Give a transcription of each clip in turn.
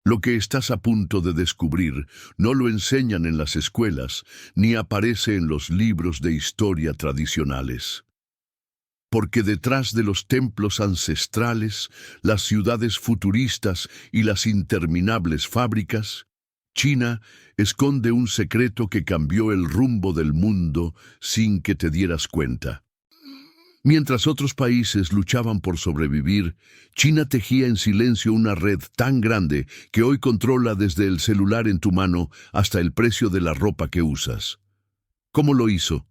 Lo que estás a punto de descubrir no lo enseñan en las escuelas, ni aparece en los libros de historia tradicionales. Porque detrás de los templos ancestrales, las ciudades futuristas y las interminables fábricas, China esconde un secreto que cambió el rumbo del mundo sin que te dieras cuenta. Mientras otros países luchaban por sobrevivir, China tejía en silencio una red tan grande que hoy controla desde el celular en tu mano hasta el precio de la ropa que usas. ¿Cómo lo hizo?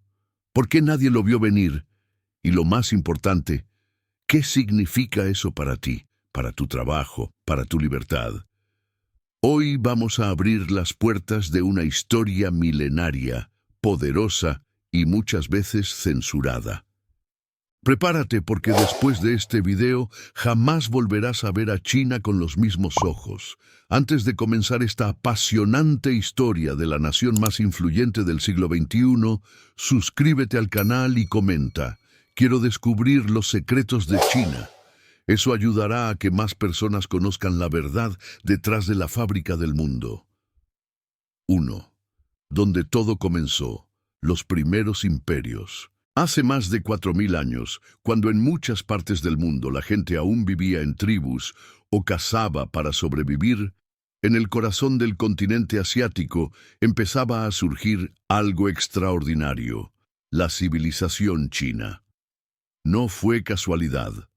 ¿Por qué nadie lo vio venir? Y lo más importante, ¿qué significa eso para ti, para tu trabajo, para tu libertad? Hoy vamos a abrir las puertas de una historia milenaria, poderosa y muchas veces censurada. Prepárate porque después de este video jamás volverás a ver a China con los mismos ojos. Antes de comenzar esta apasionante historia de la nación más influyente del siglo XXI, suscríbete al canal y comenta. Quiero descubrir los secretos de China. Eso ayudará a que más personas conozcan la verdad detrás de la fábrica del mundo. 1. Donde todo comenzó, los primeros imperios. Hace más de 4000 años, cuando en muchas partes del mundo la gente aún vivía en tribus o cazaba para sobrevivir, en el corazón del continente asiático empezaba a surgir algo extraordinario, la civilización china. No fue casualidad.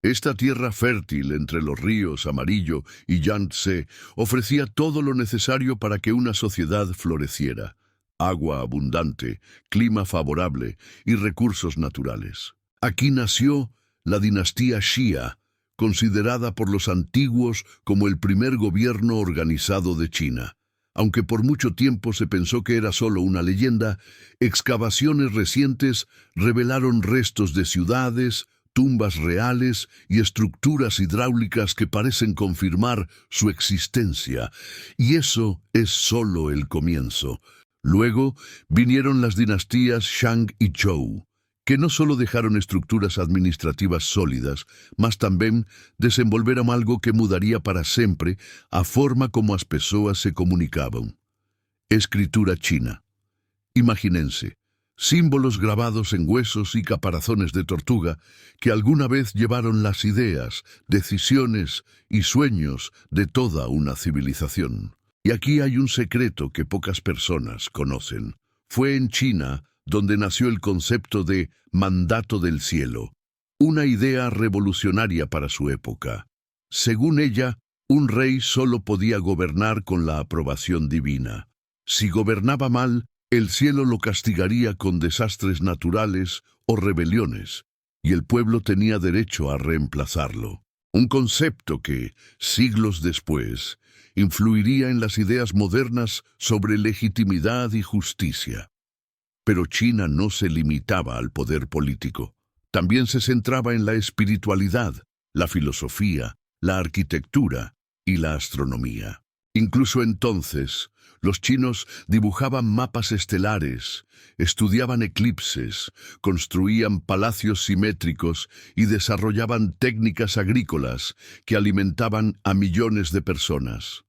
Esta tierra fértil entre los ríos Amarillo y Yangtze ofrecía todo lo necesario para que una sociedad floreciera. Agua abundante, clima favorable y recursos naturales. Aquí nació la dinastía Xia, considerada por los antiguos como el primer gobierno organizado de China. Aunque por mucho tiempo se pensó que era solo una leyenda, excavaciones recientes revelaron restos de ciudades, tumbas reales y estructuras hidráulicas que parecen confirmar su existencia. Y eso es solo el comienzo. Luego vinieron las dinastías Shang y Zhou, que no solo dejaron estructuras administrativas sólidas, mas también desenvolveron algo que mudaría para siempre a forma como as pessoas se comunicaban. Escritura china. Imagínense, símbolos grabados en huesos y caparazones de tortuga que alguna vez llevaron las ideas, decisiones y sueños de toda una civilización. Y aquí hay un secreto que pocas personas conocen. Fue en China donde nació el concepto de mandato del cielo, una idea revolucionaria para su época. Según ella, un rey solo podía gobernar con la aprobación divina. Si gobernaba mal, el cielo lo castigaría con desastres naturales o rebeliones, y el pueblo tenía derecho a reemplazarlo. Un concepto que, siglos después, influiría en las ideas modernas sobre legitimidad y justicia. Pero China no se limitaba al poder político. También se centraba en la espiritualidad, la filosofía, la arquitectura y la astronomía. Incluso entonces, los chinos dibujaban mapas estelares, estudiaban eclipses, construían palacios simétricos y desarrollaban técnicas agrícolas que alimentaban a millones de personas.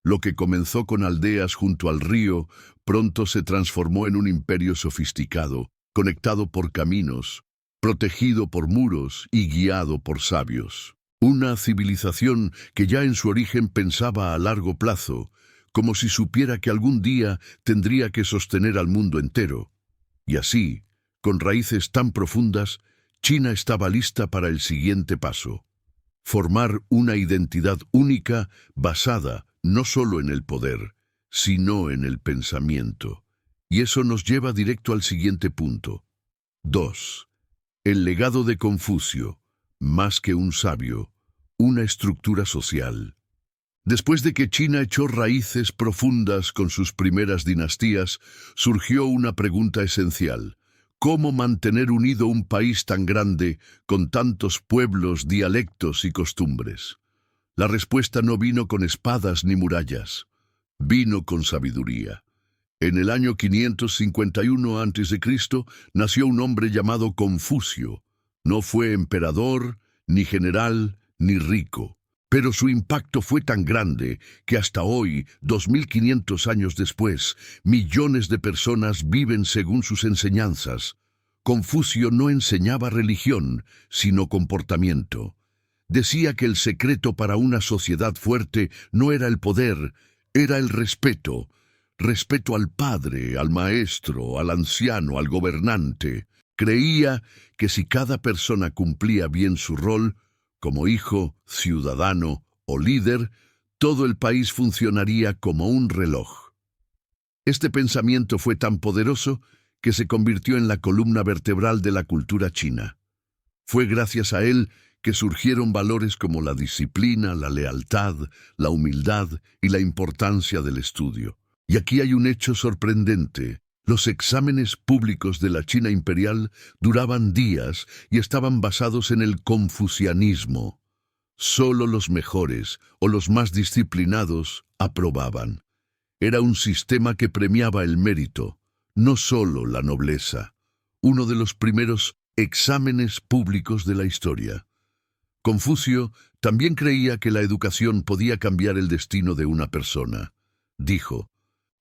Lo que comenzó con aldeas junto al río, pronto se transformó en un imperio sofisticado, conectado por caminos, protegido por muros y guiado por sabios. Una civilización que ya en su origen pensaba a largo plazo, como si supiera que algún día tendría que sostener al mundo entero. Y así, con raíces tan profundas, China estaba lista para el siguiente paso: formar una identidad única basada no solo en el poder, sino en el pensamiento. Y eso nos lleva directo al siguiente punto. 2. El legado de Confucio, más que un sabio, una estructura social. Después de que China echó raíces profundas con sus primeras dinastías, surgió una pregunta esencial: ¿cómo mantener unido un país tan grande con tantos pueblos, dialectos y costumbres? La respuesta no vino con espadas ni murallas, vino con sabiduría. En el año 551 a.C. nació un hombre llamado Confucio. No fue emperador, ni general, ni rico, Pero su impacto fue tan grande que hasta hoy, 2500 años después, millones de personas viven según sus enseñanzas. Confucio no enseñaba religión, sino comportamiento. Decía que el secreto para una sociedad fuerte no era el poder, era el respeto. Respeto al padre, al maestro, al anciano, al gobernante. Creía que si cada persona cumplía bien su rol, como hijo, ciudadano o líder, todo el país funcionaría como un reloj. Este pensamiento fue tan poderoso que se convirtió en la columna vertebral de la cultura china. Fue gracias a él que surgieron valores como la disciplina, la lealtad, la humildad y la importancia del estudio. Y aquí hay un hecho sorprendente. Los exámenes públicos de la China imperial duraban días y estaban basados en el confucianismo. Solo los mejores o los más disciplinados aprobaban. Era un sistema que premiaba el mérito, no solo la nobleza. Uno de los primeros exámenes públicos de la historia. Confucio también creía que la educación podía cambiar el destino de una persona. Dijo: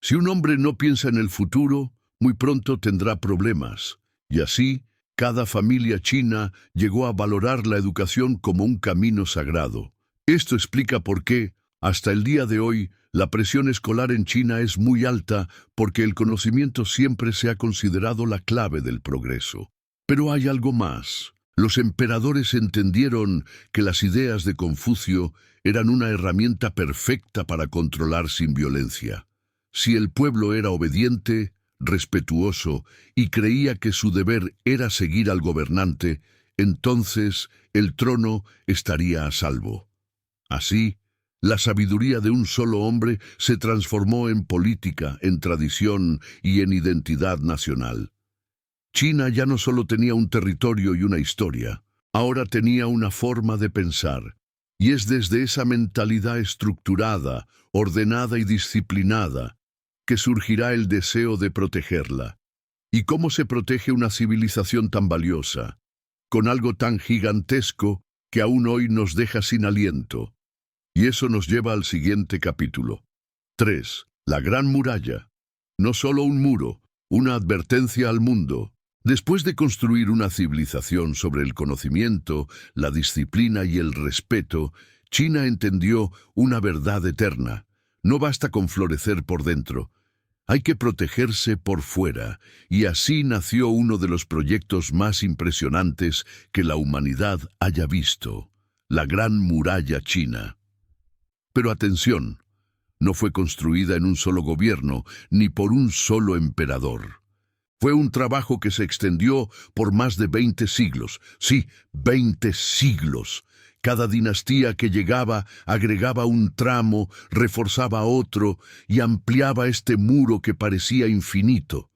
si un hombre no piensa en el futuro, muy pronto tendrá problemas. Y así, cada familia china llegó a valorar la educación como un camino sagrado. Esto explica por qué, hasta el día de hoy, la presión escolar en China es muy alta porque el conocimiento siempre se ha considerado la clave del progreso. Pero hay algo más. Los emperadores entendieron que las ideas de Confucio eran una herramienta perfecta para controlar sin violencia. Si el pueblo era obediente, respetuoso y creía que su deber era seguir al gobernante, entonces el trono estaría a salvo. Así, la sabiduría de un solo hombre se transformó en política, en tradición y en identidad nacional. China ya no solo tenía un territorio y una historia, ahora tenía una forma de pensar. Y es desde esa mentalidad estructurada, ordenada y disciplinada que surgirá el deseo de protegerla. ¿Y cómo se protege una civilización tan valiosa? Con algo tan gigantesco que aún hoy nos deja sin aliento. Y eso nos lleva al siguiente capítulo. 3. La Gran Muralla. No solo un muro, una advertencia al mundo. Después de construir una civilización sobre el conocimiento, la disciplina y el respeto, China entendió una verdad eterna. No basta con florecer por dentro. Hay que protegerse por fuera, y así nació uno de los proyectos más impresionantes que la humanidad haya visto, la Gran Muralla China. Pero atención, no fue construida en un solo gobierno, ni por un solo emperador. Fue un trabajo que se extendió por más de 20 siglos. Sí, 20 siglos. Cada dinastía que llegaba agregaba un tramo, reforzaba otro y ampliaba este muro que parecía infinito.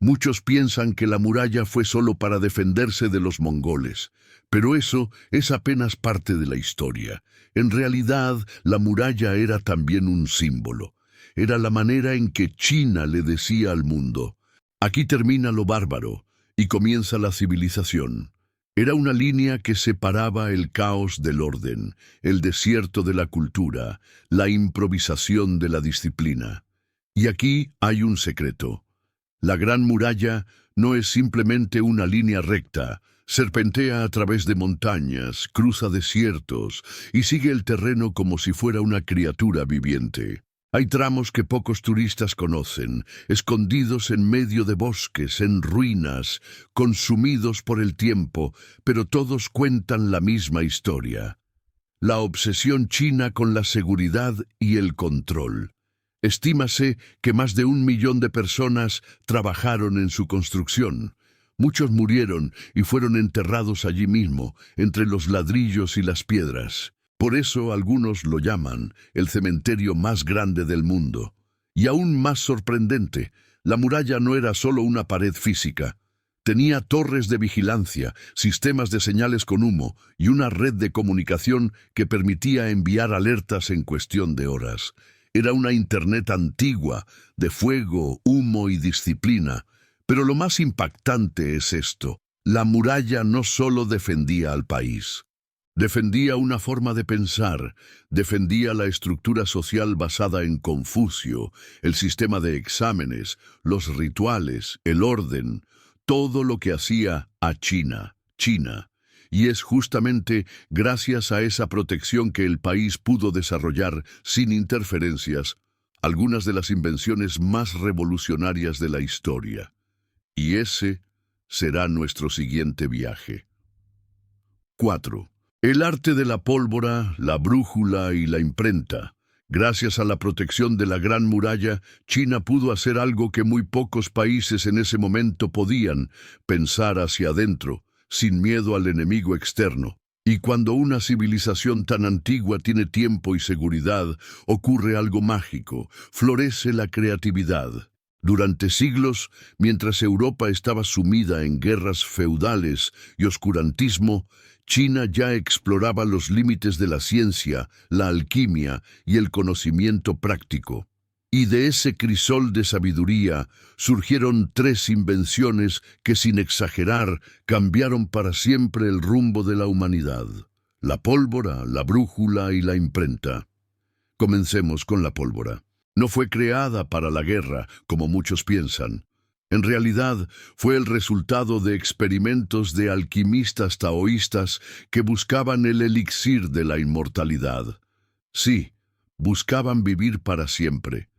Muchos piensan que la muralla fue solo para defenderse de los mongoles, pero eso es apenas parte de la historia. En realidad, la muralla era también un símbolo. Era la manera en que China le decía al mundo: aquí termina lo bárbaro y comienza la civilización. Era una línea que separaba el caos del orden, el desierto de la cultura, la improvisación de la disciplina. Y aquí hay un secreto. La Gran Muralla no es simplemente una línea recta, serpentea a través de montañas, cruza desiertos y sigue el terreno como si fuera una criatura viviente. Hay tramos que pocos turistas conocen, escondidos en medio de bosques, en ruinas, consumidos por el tiempo, pero todos cuentan la misma historia. La obsesión china con la seguridad y el control. Estímase que más de 1 millón de personas trabajaron en su construcción. Muchos murieron y fueron enterrados allí mismo, entre los ladrillos y las piedras. Por eso algunos lo llaman el cementerio más grande del mundo. Y aún más sorprendente, la muralla no era solo una pared física. Tenía torres de vigilancia, sistemas de señales con humo y una red de comunicación que permitía enviar alertas en cuestión de horas. Era una Internet antigua, de fuego, humo y disciplina. Pero lo más impactante es esto: la muralla no solo defendía al país. Defendía una forma de pensar, defendía la estructura social basada en Confucio, el sistema de exámenes, los rituales, el orden, todo lo que hacía a China, China. Y es justamente gracias a esa protección que el país pudo desarrollar, sin interferencias, algunas de las invenciones más revolucionarias de la historia. Y ese será nuestro siguiente viaje. 4. El arte de la pólvora, la brújula y la imprenta. Gracias a la protección de la Gran Muralla, China pudo hacer algo que muy pocos países en ese momento podían: pensar hacia adentro, sin miedo al enemigo externo. Y cuando una civilización tan antigua tiene tiempo y seguridad, ocurre algo mágico, florece la creatividad. Durante siglos, mientras Europa estaba sumida en guerras feudales y oscurantismo, China ya exploraba los límites de la ciencia, la alquimia y el conocimiento práctico. Y de ese crisol de sabiduría surgieron 3 invenciones que, sin exagerar, cambiaron para siempre el rumbo de la humanidad: la pólvora, la brújula y la imprenta. Comencemos con la pólvora. No fue creada para la guerra, como muchos piensan. En realidad, fue el resultado de experimentos de alquimistas taoístas que buscaban el elixir de la inmortalidad. Sí, buscaban vivir para siempre.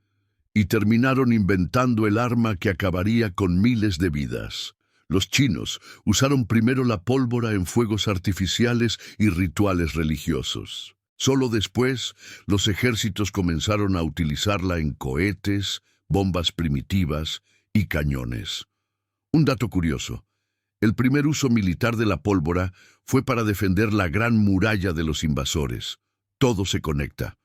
Y terminaron inventando el arma que acabaría con miles de vidas. Los chinos usaron primero la pólvora en fuegos artificiales y rituales religiosos. Solo después, los ejércitos comenzaron a utilizarla en cohetes, bombas primitivas y cañones. Un dato curioso: el primer uso militar de la pólvora fue para defender la Gran Muralla de los invasores. Todo se conecta.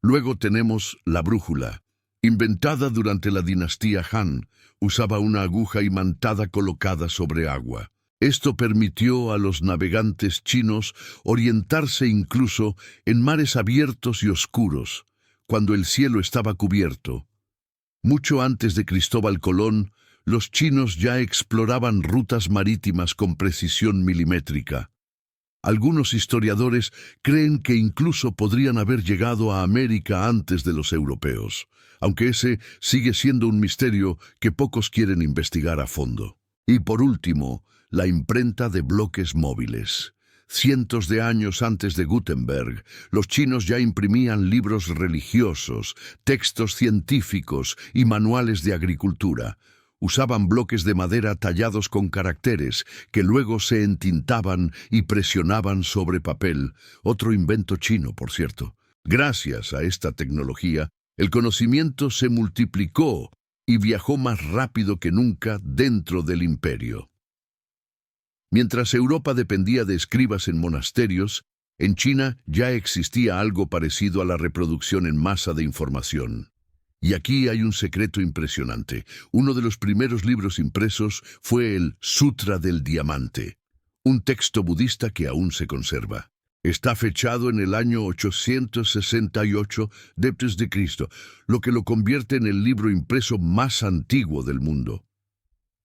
Luego tenemos la brújula. Inventada durante la dinastía Han, usaba una aguja imantada colocada sobre agua. Esto permitió a los navegantes chinos orientarse incluso en mares abiertos y oscuros, cuando el cielo estaba cubierto. Mucho antes de Cristóbal Colón, los chinos ya exploraban rutas marítimas con precisión milimétrica. Algunos historiadores creen que incluso podrían haber llegado a América antes de los europeos, aunque ese sigue siendo un misterio que pocos quieren investigar a fondo. Y por último, la imprenta de bloques móviles. Cientos de años antes de Gutenberg, los chinos ya imprimían libros religiosos, textos científicos y manuales de agricultura. Usaban bloques de madera tallados con caracteres que luego se entintaban y presionaban sobre papel, otro invento chino, por cierto. Gracias a esta tecnología, el conocimiento se multiplicó y viajó más rápido que nunca dentro del imperio. Mientras Europa dependía de escribas en monasterios, en China ya existía algo parecido a la reproducción en masa de información. Y aquí hay un secreto impresionante. Uno de los primeros libros impresos fue el Sutra del Diamante, un texto budista que aún se conserva. Está fechado en el año 868 d.C., lo que lo convierte en el libro impreso más antiguo del mundo.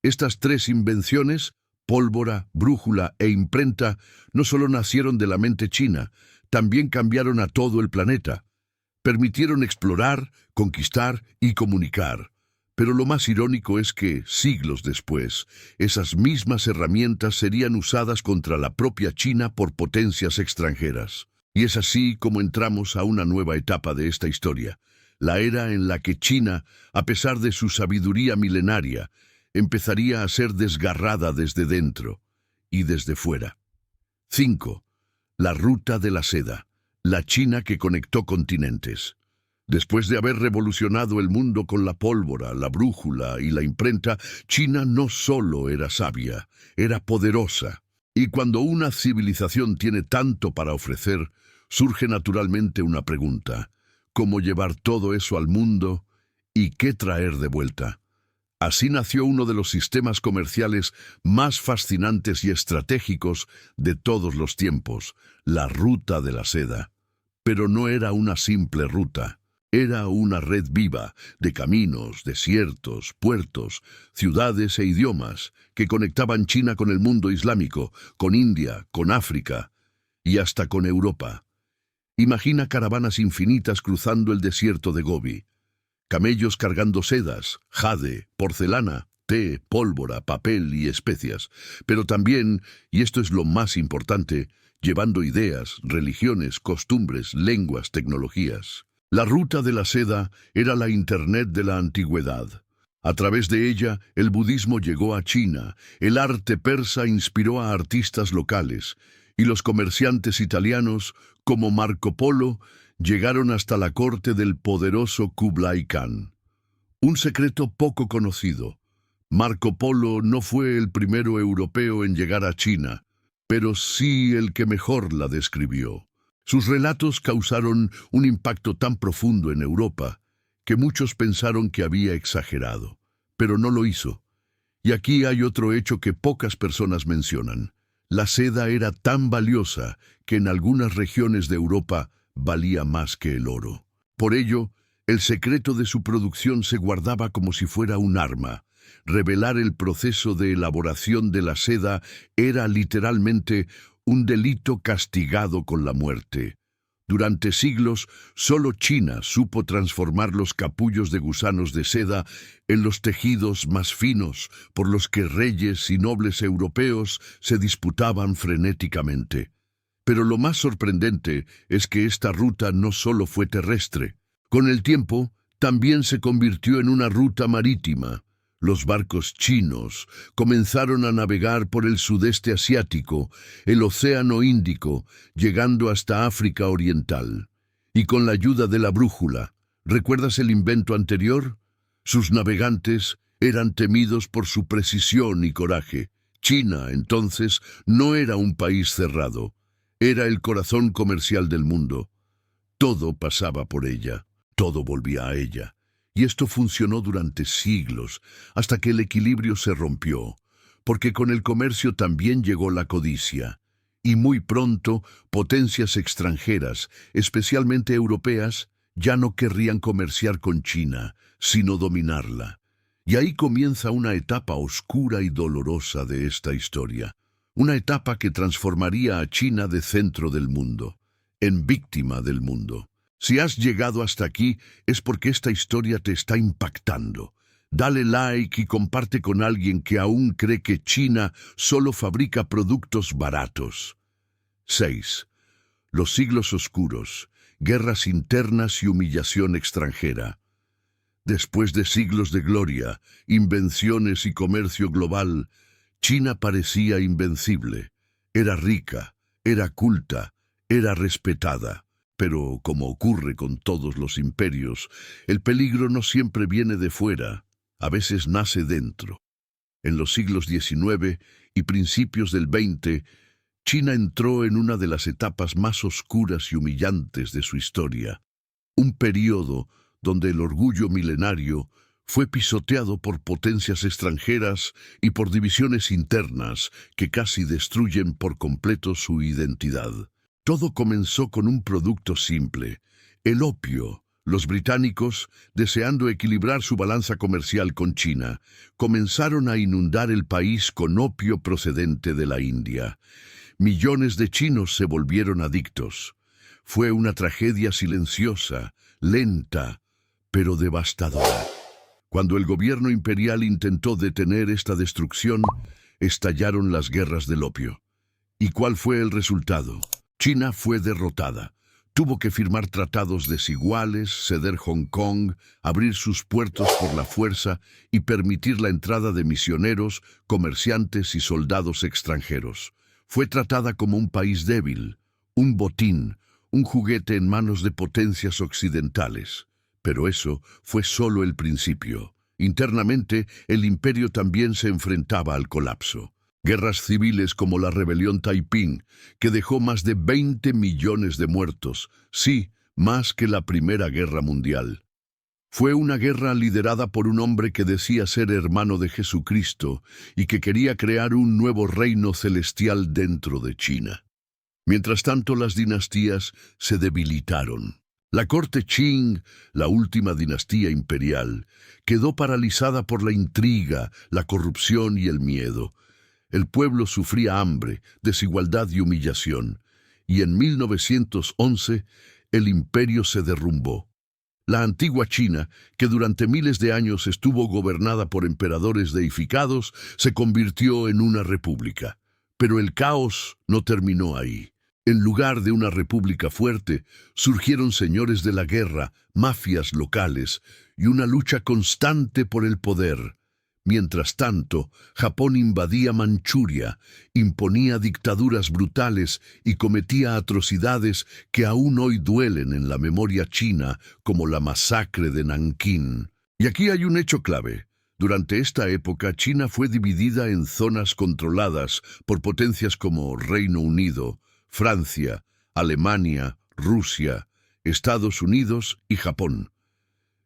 Estas 3 invenciones, pólvora, brújula e imprenta, no solo nacieron de la mente china, también cambiaron a todo el planeta. Permitieron explorar, conquistar y comunicar. Pero lo más irónico es que, siglos después, esas mismas herramientas serían usadas contra la propia China por potencias extranjeras. Y es así como entramos a una nueva etapa de esta historia, la era en la que China, a pesar de su sabiduría milenaria, empezaría a ser desgarrada desde dentro y desde fuera. 5. La ruta de la seda, la China que conectó continentes. Después de haber revolucionado el mundo con la pólvora, la brújula y la imprenta, China no solo era sabia, era poderosa. Y cuando una civilización tiene tanto para ofrecer, surge naturalmente una pregunta: ¿cómo llevar todo eso al mundo y qué traer de vuelta? Así nació uno de los sistemas comerciales más fascinantes y estratégicos de todos los tiempos, la ruta de la seda. Pero no era una simple ruta. Era una red viva de caminos, desiertos, puertos, ciudades e idiomas que conectaban China con el mundo islámico, con India, con África. y hasta con Europa. Imagina caravanas infinitas cruzando el desierto de Gobi, camellos cargando sedas, jade, porcelana, té, pólvora, papel y especias, pero también, y esto es lo más importante, llevando ideas, religiones, costumbres, lenguas, tecnologías. La ruta de la seda era la Internet de la antigüedad. A través de ella, el budismo llegó a China, el arte persa inspiró a artistas locales, y los comerciantes italianos, como Marco Polo, llegaron hasta la corte del poderoso Kublai Khan. Un secreto poco conocido. Marco Polo no fue el primero europeo en llegar a China, pero sí el que mejor la describió. Sus relatos causaron un impacto tan profundo en Europa que muchos pensaron que había exagerado, pero no lo hizo. Y aquí hay otro hecho que pocas personas mencionan. La seda era tan valiosa que en algunas regiones de Europa valía más que el oro. Por ello, el secreto de su producción se guardaba como si fuera un arma. Revelar el proceso de elaboración de la seda era literalmente un delito castigado con la muerte. Durante siglos, solo China supo transformar los capullos de gusanos de seda en los tejidos más finos, por los que reyes y nobles europeos se disputaban frenéticamente. Pero lo más sorprendente es que esta ruta no solo fue terrestre. Con el tiempo, también se convirtió en una ruta marítima. Los barcos chinos comenzaron a navegar por el sudeste asiático, el Océano Índico, llegando hasta África Oriental. Y con la ayuda de la brújula, ¿recuerdas el invento anterior? Sus navegantes eran temidos por su precisión y coraje. China, entonces, no era un país cerrado. Era el corazón comercial del mundo. Todo pasaba por ella, todo volvía a ella. Y esto funcionó durante siglos, hasta que el equilibrio se rompió, porque con el comercio también llegó la codicia. Y muy pronto, potencias extranjeras, especialmente europeas, ya no querrían comerciar con China, sino dominarla. Y ahí comienza una etapa oscura y dolorosa de esta historia. Una etapa que transformaría a China de centro del mundo, en víctima del mundo. Si has llegado hasta aquí, es porque esta historia te está impactando. Dale like y comparte con alguien que aún cree que China solo fabrica productos baratos. 6. Los siglos oscuros, guerras internas y humillación extranjera. Después de siglos de gloria, invenciones y comercio global, China parecía invencible. Era rica, era culta, era respetada. Pero, como ocurre con todos los imperios, el peligro no siempre viene de fuera, a veces nace dentro. En los siglos XIX y principios del XX, China entró en una de las etapas más oscuras y humillantes de su historia, un período donde el orgullo milenario fue pisoteado por potencias extranjeras y por divisiones internas que casi destruyen por completo su identidad. Todo comenzó con un producto simple, el opio. Los británicos, deseando equilibrar su balanza comercial con China, comenzaron a inundar el país con opio procedente de la India. Millones de chinos se volvieron adictos. Fue una tragedia silenciosa, lenta, pero devastadora. Cuando el gobierno imperial intentó detener esta destrucción, estallaron las guerras del opio. ¿Y cuál fue el resultado? China fue derrotada. Tuvo que firmar tratados desiguales, ceder Hong Kong, abrir sus puertos por la fuerza y permitir la entrada de misioneros, comerciantes y soldados extranjeros. Fue tratada como un país débil, un botín, un juguete en manos de potencias occidentales. Pero eso fue solo el principio. Internamente, el imperio también se enfrentaba al colapso. Guerras civiles como la rebelión Taiping, que dejó más de 20 millones de muertos, sí, más que la Primera Guerra Mundial. Fue una guerra liderada por un hombre que decía ser hermano de Jesucristo y que quería crear un nuevo reino celestial dentro de China. Mientras tanto, las dinastías se debilitaron. La corte Qing, la última dinastía imperial, quedó paralizada por la intriga, la corrupción y el miedo. El pueblo sufría hambre, desigualdad y humillación, y en 1911 el imperio se derrumbó. La antigua China, que durante miles de años estuvo gobernada por emperadores deificados, se convirtió en una república. Pero el caos no terminó ahí. En lugar de una república fuerte, surgieron señores de la guerra, mafias locales y una lucha constante por el poder. Mientras tanto, Japón invadía Manchuria, imponía dictaduras brutales y cometía atrocidades que aún hoy duelen en la memoria china, como la masacre de Nankín. Y aquí hay un hecho clave. Durante esta época, China fue dividida en zonas controladas por potencias como Reino Unido, Francia, Alemania, Rusia, Estados Unidos y Japón.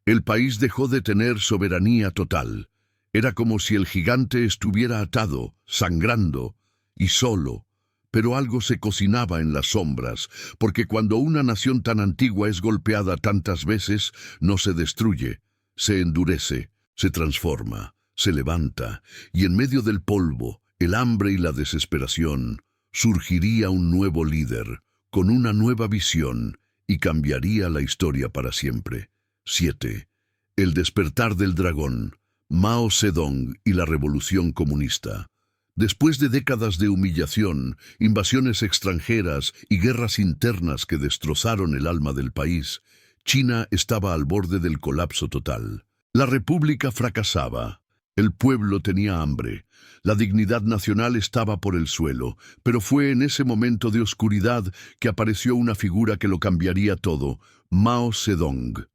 El país dejó de tener soberanía total. Era como si el gigante estuviera atado, sangrando y solo. Pero algo se cocinaba en las sombras, porque cuando una nación tan antigua es golpeada tantas veces, no se destruye, se endurece, se transforma, se levanta, y en medio del polvo, el hambre y la desesperación, surgiría un nuevo líder, con una nueva visión, y cambiaría la historia para siempre. 7. El despertar del dragón. Mao Zedong y la Revolución Comunista. Después de décadas de humillación, invasiones extranjeras y guerras internas que destrozaron el alma del país, China estaba al borde del colapso total. La república fracasaba, el pueblo tenía hambre, la dignidad nacional estaba por el suelo, pero fue en ese momento de oscuridad que apareció una figura que lo cambiaría todo, Mao Zedong.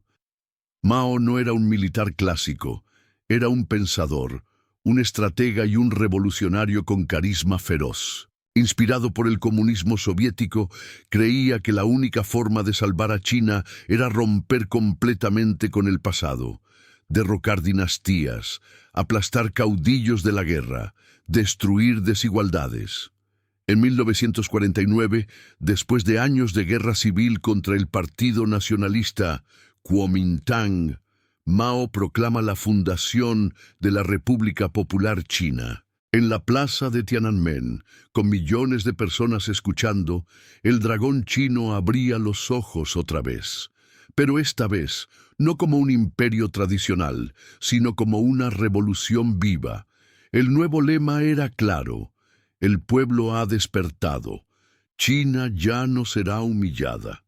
Mao no era un militar clásico, era un pensador, un estratega y un revolucionario con carisma feroz. Inspirado por el comunismo soviético, creía que la única forma de salvar a China era romper completamente con el pasado, derrocar dinastías, aplastar caudillos de la guerra, destruir desigualdades. En 1949, después de años de guerra civil contra el Partido Nacionalista Kuomintang, Mao proclama la fundación de la República Popular China. En la plaza de Tiananmen, con millones de personas escuchando, el dragón chino abría los ojos otra vez. Pero esta vez, no como un imperio tradicional, sino como una revolución viva. El nuevo lema era claro: el pueblo ha despertado. China ya no será humillada.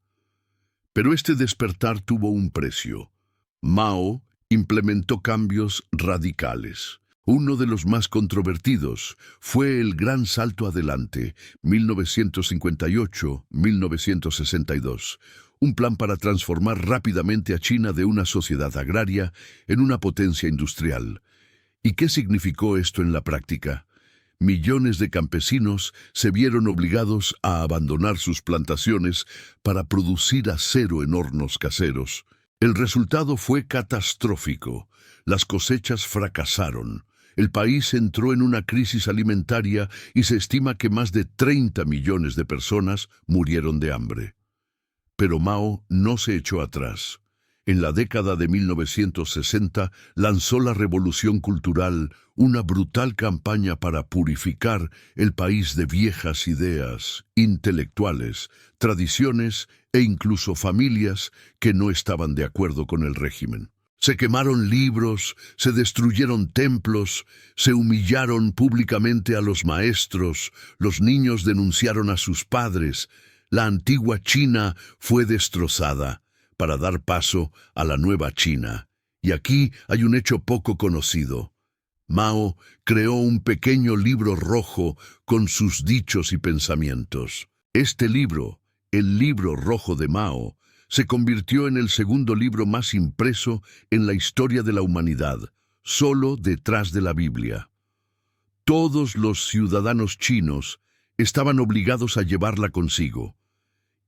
Pero este despertar tuvo un precio. Mao implementó cambios radicales. Uno de los más controvertidos fue el Gran Salto Adelante, 1958-1962, un plan para transformar rápidamente a China de una sociedad agraria en una potencia industrial. ¿Y qué significó esto en la práctica? Millones de campesinos se vieron obligados a abandonar sus plantaciones para producir acero en hornos caseros. El resultado fue catastrófico. Las cosechas fracasaron. El país entró en una crisis alimentaria y se estima que más de 30 millones de personas murieron de hambre. Pero Mao no se echó atrás. En la década de 1960 lanzó la Revolución Cultural, una brutal campaña para purificar el país de viejas ideas, intelectuales, tradiciones e incluso familias que no estaban de acuerdo con el régimen. Se quemaron libros, se destruyeron templos, se humillaron públicamente a los maestros, los niños denunciaron a sus padres. La antigua China fue destrozada para dar paso a la nueva China. Y aquí hay un hecho poco conocido. Mao creó un pequeño libro rojo con sus dichos y pensamientos. Este libro, el Libro Rojo de Mao, se convirtió en el segundo libro más impreso en la historia de la humanidad, solo detrás de la Biblia. Todos los ciudadanos chinos estaban obligados a llevarla consigo.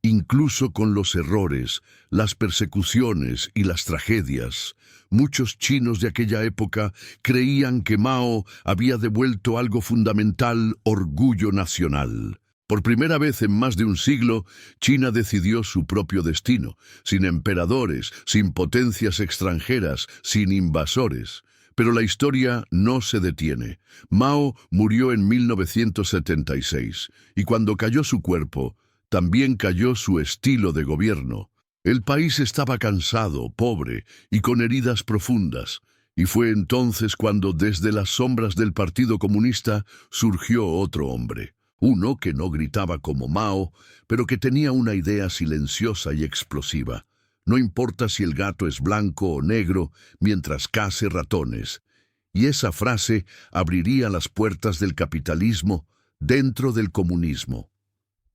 Incluso con los errores, las persecuciones y las tragedias, muchos chinos de aquella época creían que Mao había devuelto algo fundamental: orgullo nacional. Por primera vez en más de un siglo, China decidió su propio destino, sin emperadores, sin potencias extranjeras, sin invasores. Pero la historia no se detiene. Mao murió en 1976, y cuando cayó su cuerpo, también cayó su estilo de gobierno. El país estaba cansado, pobre y con heridas profundas, y fue entonces cuando desde las sombras del Partido Comunista surgió otro hombre, uno que no gritaba como Mao, pero que tenía una idea silenciosa y explosiva. No importa si el gato es blanco o negro, mientras case ratones. Y esa frase abriría las puertas del capitalismo dentro del comunismo.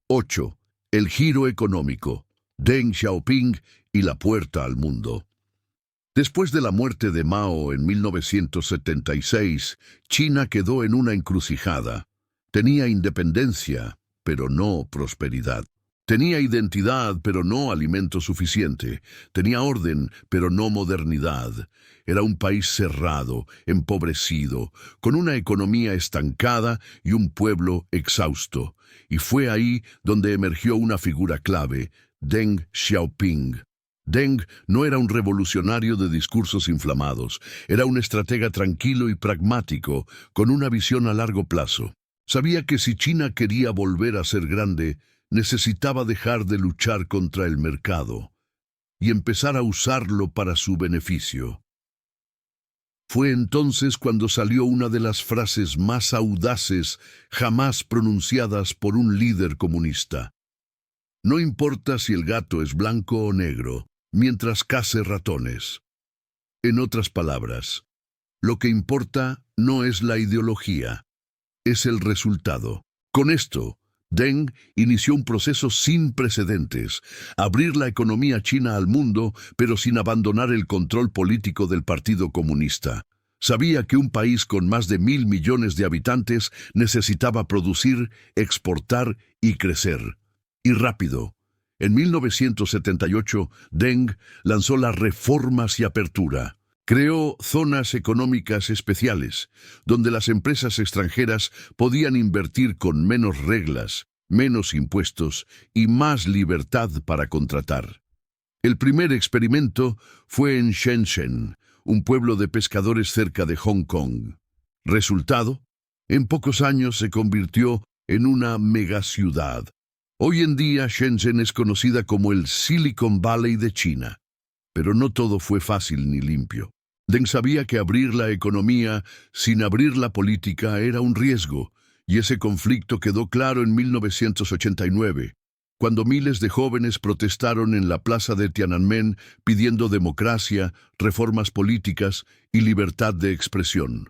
8. El giro económico. Deng Xiaoping y la puerta al mundo. Después de la muerte de Mao en 1976, China quedó en una encrucijada. Tenía independencia, pero no prosperidad. Tenía identidad, pero no alimento suficiente. Tenía orden, pero no modernidad. Era un país cerrado, empobrecido, con una economía estancada y un pueblo exhausto. Y fue ahí donde emergió una figura clave, Deng Xiaoping. Deng no era un revolucionario de discursos inflamados, era un estratega tranquilo y pragmático, con una visión a largo plazo. Sabía que si China quería volver a ser grande, necesitaba dejar de luchar contra el mercado y empezar a usarlo para su beneficio. Fue entonces cuando salió una de las frases más audaces jamás pronunciadas por un líder comunista. No importa si el gato es blanco o negro, mientras case ratones. En otras palabras, lo que importa no es la ideología, es el resultado. Con esto, Deng inició un proceso sin precedentes, abrir la economía china al mundo, pero sin abandonar el control político del Partido Comunista. Sabía que un país con más de 1.000 millones de habitantes necesitaba producir, exportar y crecer. Y rápido. En 1978, Deng lanzó las reformas y apertura. Creó zonas económicas especiales, donde las empresas extranjeras podían invertir con menos reglas, menos impuestos y más libertad para contratar. El primer experimento fue en Shenzhen, un pueblo de pescadores cerca de Hong Kong. Resultado, en pocos años se convirtió en una megaciudad. Hoy en día Shenzhen es conocida como el Silicon Valley de China, pero no todo fue fácil ni limpio. Deng sabía que abrir la economía sin abrir la política era un riesgo, y ese conflicto quedó claro en 1989, cuando miles de jóvenes protestaron en la plaza de Tiananmen pidiendo democracia, reformas políticas y libertad de expresión.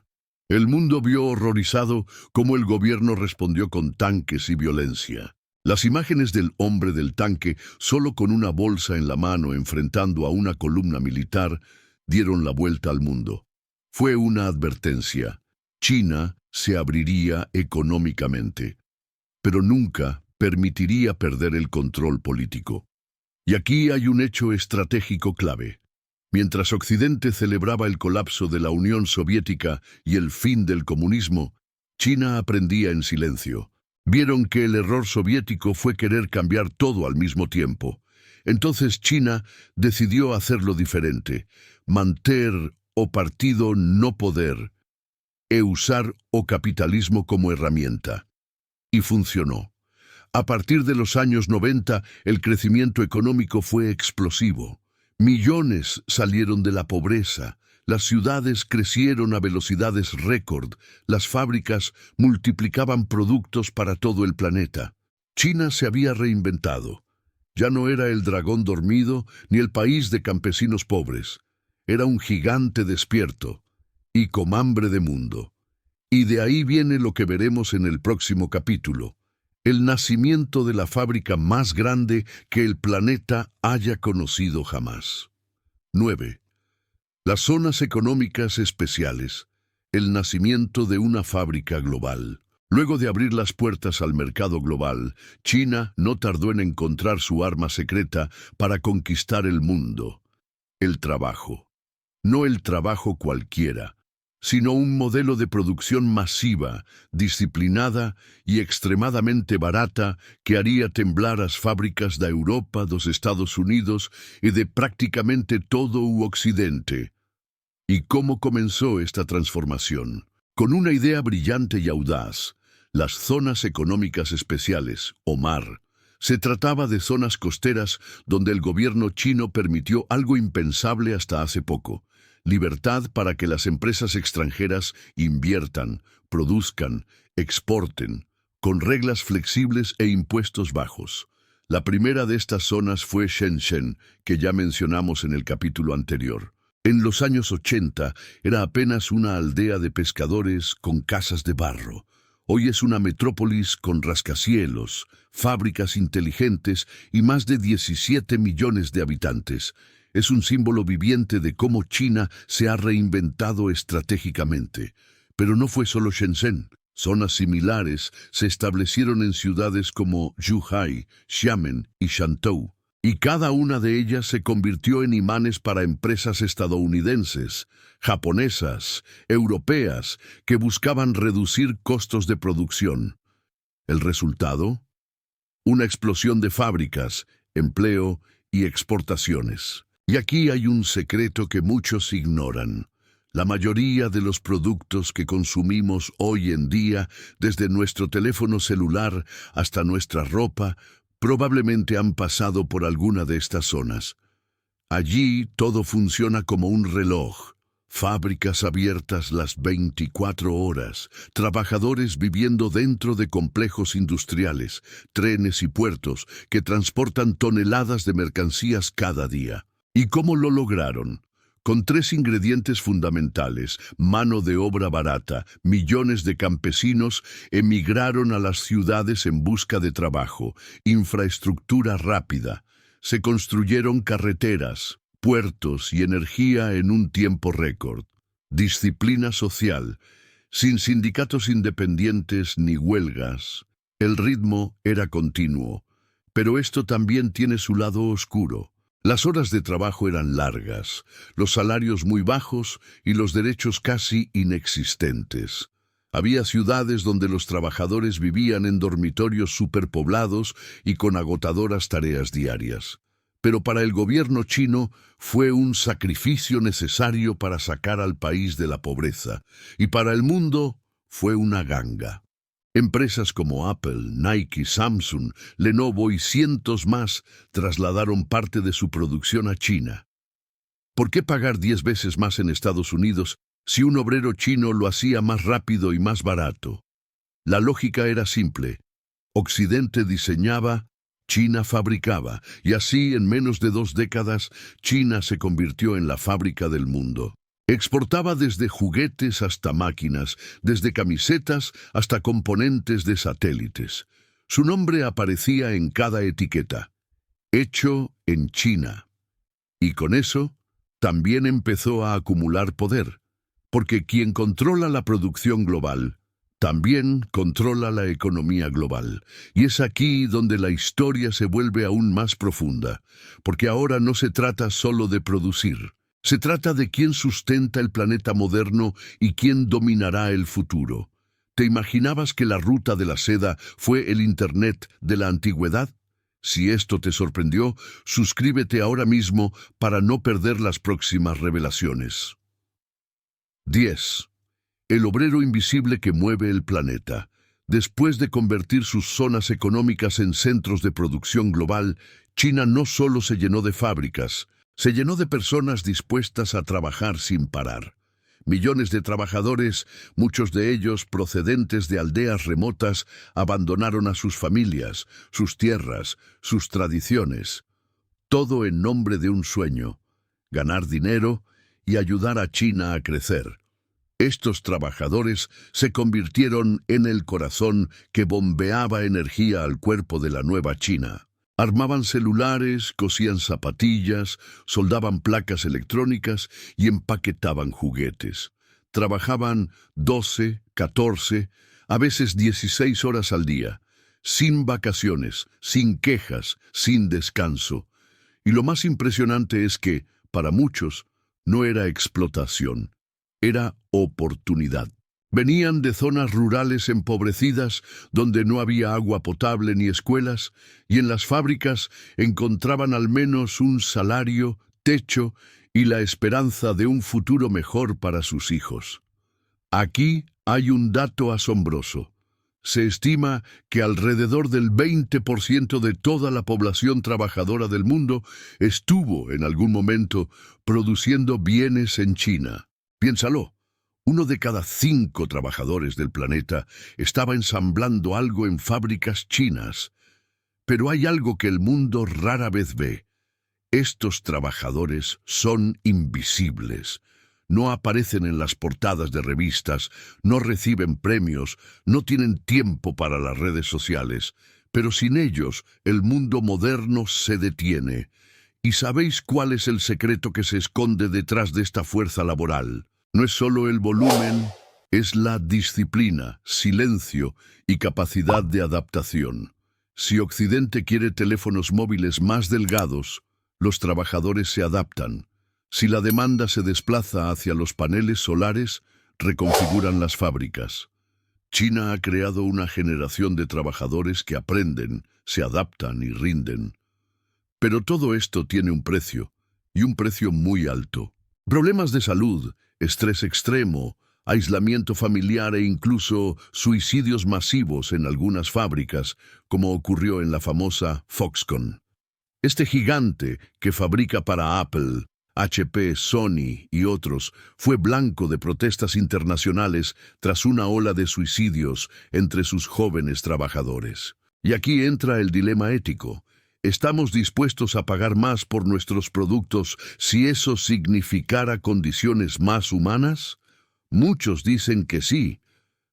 El mundo vio horrorizado cómo el gobierno respondió con tanques y violencia. Las imágenes del hombre del tanque, solo con una bolsa en la mano enfrentando a una columna militar, dieron la vuelta al mundo. Fue una advertencia. China se abriría económicamente, pero nunca permitiría perder el control político. Y aquí hay un hecho estratégico clave. Mientras Occidente celebraba el colapso de la Unión Soviética y el fin del comunismo, China aprendía en silencio. Vieron que el error soviético fue querer cambiar todo al mismo tiempo. Entonces China decidió hacerlo diferente, mantener o partido no poder, e usar o capitalismo como herramienta. Y funcionó. A partir de los años 90, el crecimiento económico fue explosivo. Millones salieron de la pobreza. Las ciudades crecieron a velocidades récord, las fábricas multiplicaban productos para todo el planeta. China se había reinventado. Ya no era el dragón dormido ni el país de campesinos pobres. Era un gigante despierto y con hambre de mundo. Y de ahí viene lo que veremos en el próximo capítulo, el nacimiento de la fábrica más grande que el planeta haya conocido jamás. 9. Las zonas económicas especiales, el nacimiento de una fábrica global. Luego de abrir las puertas al mercado global, China no tardó en encontrar su arma secreta para conquistar el mundo: el trabajo. No el trabajo cualquiera, sino un modelo de producción masiva, disciplinada y extremadamente barata que haría temblar las fábricas de Europa, dos Estados Unidos y de prácticamente todo u Occidente. ¿Y cómo comenzó esta transformación? Con una idea brillante y audaz, las zonas económicas especiales, o MAR, Se trataba de zonas costeras donde el gobierno chino permitió algo impensable hasta hace poco: libertad para que las empresas extranjeras inviertan, produzcan, exporten, con reglas flexibles e impuestos bajos. La primera de estas zonas fue Shenzhen, que ya mencionamos en el capítulo anterior. En los años 80 era apenas una aldea de pescadores con casas de barro. Hoy es una metrópolis con rascacielos, fábricas inteligentes y más de 17 millones de habitantes. Es un símbolo viviente de cómo China se ha reinventado estratégicamente. Pero no fue solo Shenzhen. Zonas similares se establecieron en ciudades como Zhuhai, Xiamen y Shantou, y cada una de ellas se convirtió en imanes para empresas estadounidenses, japonesas, europeas, que buscaban reducir costos de producción. ¿El resultado? Una explosión de fábricas, empleo y exportaciones. Y aquí hay un secreto que muchos ignoran. La mayoría de los productos que consumimos hoy en día, desde nuestro teléfono celular hasta nuestra ropa, probablemente han pasado por alguna de estas zonas. Allí todo funciona como un reloj. Fábricas abiertas las 24 horas, trabajadores viviendo dentro de complejos industriales, trenes y puertos que transportan toneladas de mercancías cada día. ¿Y cómo lo lograron? Con tres ingredientes fundamentales: mano de obra barata. Millones de campesinos emigraron a las ciudades en busca de trabajo, infraestructura rápida. Se construyeron carreteras, puertos y energía en un tiempo récord. Disciplina social, sin sindicatos independientes ni huelgas. El ritmo era continuo, pero esto también tiene su lado oscuro. Las horas de trabajo eran largas, los salarios muy bajos y los derechos casi inexistentes. Había ciudades donde los trabajadores vivían en dormitorios superpoblados y con agotadoras tareas diarias. Pero para el gobierno chino fue un sacrificio necesario para sacar al país de la pobreza, y para el mundo fue una ganga. Empresas como Apple, Nike, Samsung, Lenovo y cientos más trasladaron parte de su producción a China. ¿Por qué pagar 10 veces más en Estados Unidos si un obrero chino lo hacía más rápido y más barato? La lógica era simple. Occidente diseñaba, China fabricaba, y así en menos de 2 décadas, China se convirtió en la fábrica del mundo. Exportaba desde juguetes hasta máquinas, desde camisetas hasta componentes de satélites. Su nombre aparecía en cada etiqueta: hecho en China. Y con eso, también empezó a acumular poder, porque quien controla la producción global, también controla la economía global. Y es aquí donde la historia se vuelve aún más profunda, porque ahora no se trata solo de producir. Se trata de quién sustenta el planeta moderno y quién dominará el futuro. ¿Te imaginabas que la ruta de la seda fue el Internet de la antigüedad? Si esto te sorprendió, suscríbete ahora mismo para no perder las próximas revelaciones. 10. El obrero invisible que mueve el planeta. Después de convertir sus zonas económicas en centros de producción global, China no solo se llenó de fábricas, se llenó de personas dispuestas a trabajar sin parar. Millones de trabajadores, muchos de ellos procedentes de aldeas remotas, abandonaron a sus familias, sus tierras, sus tradiciones. Todo en nombre de un sueño: ganar dinero y ayudar a China a crecer. Estos trabajadores se convirtieron en el corazón que bombeaba energía al cuerpo de la nueva China. Armaban celulares, cosían zapatillas, soldaban placas electrónicas y empaquetaban juguetes. Trabajaban 12, 14, a veces 16 horas al día, sin vacaciones, sin quejas, sin descanso. Y lo más impresionante es que, para muchos, no era explotación, era oportunidad. Venían de zonas rurales empobrecidas, donde no había agua potable ni escuelas, y en las fábricas encontraban al menos un salario, techo y la esperanza de un futuro mejor para sus hijos. Aquí hay un dato asombroso. Se estima que alrededor del 20% de toda la población trabajadora del mundo estuvo en algún momento produciendo bienes en China. Piénsalo, 1 de cada 5 trabajadores del planeta estaba ensamblando algo en fábricas chinas. Pero hay algo que el mundo rara vez ve. Estos trabajadores son invisibles. No aparecen en las portadas de revistas, no reciben premios, no tienen tiempo para las redes sociales. Pero sin ellos, el mundo moderno se detiene. ¿Y sabéis cuál es el secreto que se esconde detrás de esta fuerza laboral? No es solo el volumen, es la disciplina, silencio y capacidad de adaptación. Si Occidente quiere teléfonos móviles más delgados, los trabajadores se adaptan. Si la demanda se desplaza hacia los paneles solares, reconfiguran las fábricas. China ha creado una generación de trabajadores que aprenden, se adaptan y rinden. Pero todo esto tiene un precio, y un precio muy alto. Problemas de salud, estrés extremo, aislamiento familiar e incluso suicidios masivos en algunas fábricas, como ocurrió en la famosa Foxconn. Este gigante que fabrica para Apple, HP, Sony y otros, fue blanco de protestas internacionales tras una ola de suicidios entre sus jóvenes trabajadores. Y aquí entra el dilema ético. ¿Estamos dispuestos a pagar más por nuestros productos si eso significara condiciones más humanas? Muchos dicen que sí,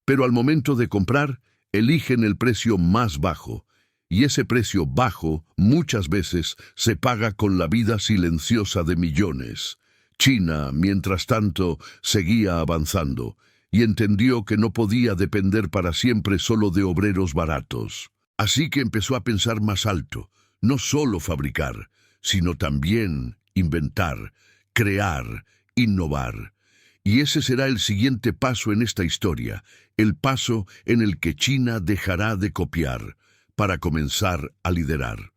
pero al momento de comprar, eligen el precio más bajo. Y ese precio bajo muchas veces se paga con la vida silenciosa de millones. China, mientras tanto, seguía avanzando y entendió que no podía depender para siempre solo de obreros baratos. Así que empezó a pensar más alto, no solo fabricar, sino también inventar, crear, innovar. Y ese será el siguiente paso en esta historia, el paso en el que China dejará de copiar para comenzar a liderar.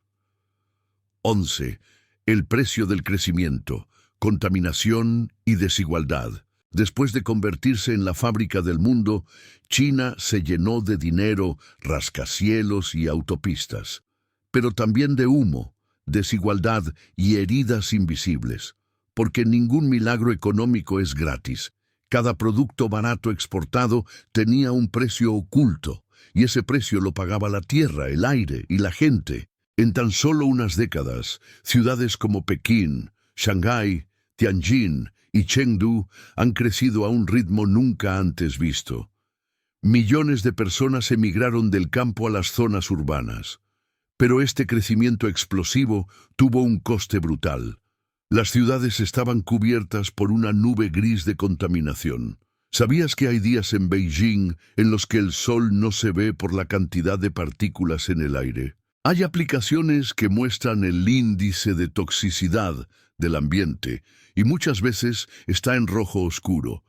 11. El precio del crecimiento, contaminación y desigualdad. Después de convertirse en la fábrica del mundo, China se llenó de dinero, rascacielos y autopistas, pero también de humo, desigualdad y heridas invisibles, porque ningún milagro económico es gratis. Cada producto barato exportado tenía un precio oculto, y ese precio lo pagaba la tierra, el aire y la gente. En tan solo unas décadas, ciudades como Pekín, Shanghái, Tianjin y Chengdu han crecido a un ritmo nunca antes visto. Millones de personas emigraron del campo a las zonas urbanas. Pero este crecimiento explosivo tuvo un coste brutal. Las ciudades estaban cubiertas por una nube gris de contaminación. ¿Sabías que hay días en Beijing en los que el sol no se ve por la cantidad de partículas en el aire? Hay aplicaciones que muestran el índice de toxicidad del ambiente y muchas veces está en rojo oscuro.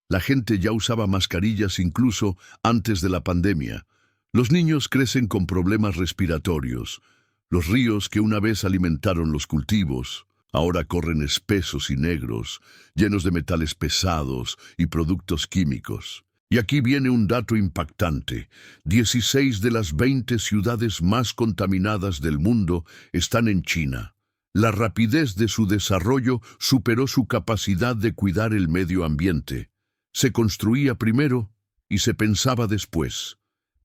La gente ya usaba mascarillas incluso antes de la pandemia. Los niños crecen con problemas respiratorios. Los ríos que una vez alimentaron los cultivos ahora corren espesos y negros, llenos de metales pesados y productos químicos. Y aquí viene un dato impactante. 16 de las 20 ciudades más contaminadas del mundo están en China. La rapidez de su desarrollo superó su capacidad de cuidar el medio ambiente. Se construía primero y se pensaba después.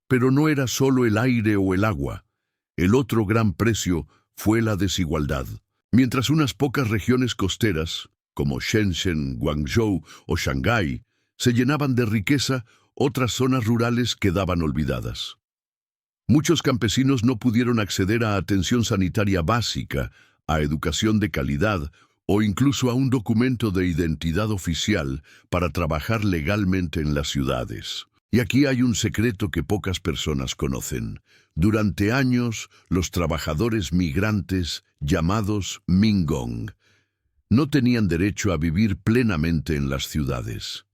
Pero no era solo el aire o el agua. El otro gran precio fue la desigualdad. Mientras unas pocas regiones costeras, como Shenzhen, Guangzhou o Shanghái, se llenaban de riqueza, otras zonas rurales quedaban olvidadas. Muchos campesinos no pudieron acceder a atención sanitaria básica, a educación de calidad o incluso a un documento de identidad oficial para trabajar legalmente en las ciudades. Y aquí hay un secreto que pocas personas conocen. Durante años, los trabajadores migrantes, llamados Minggong, no tenían derecho a vivir plenamente en las ciudades.